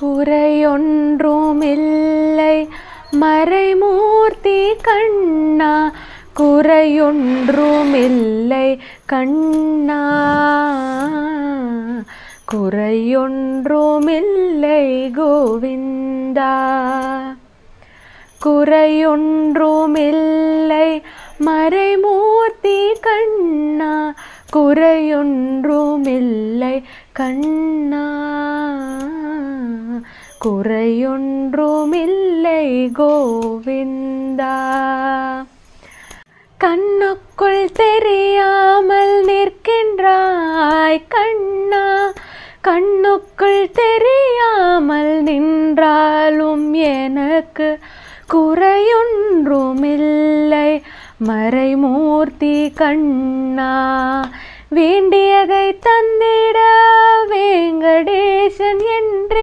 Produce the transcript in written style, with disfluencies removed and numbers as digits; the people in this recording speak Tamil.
குறையொன்றுமில்லை மறைமூர்த்தி கண்ணா, குறையொன்றுமில்லை கண்ணா, குறையொன்றுமில்லை கோவிந்தா. குறையொன்றுமில்லை மறைமூர்த்தி கண்ணா, குறையொன்றுமில்லை கண்ணா, குறையொன்றுமில்லை கோவிந்தா. கண்ணுக்குள் தெரியாமல் நிற்கின்றாய் கண்ணா, கண்ணுக்குள் தெரியாமல் நின்றாலும் எனக்கு குறையொன்றுமில்லை மறைமூர்த்தி கண்ணா. வேண்டியதை தந்திட வேங்கடேசன் என்று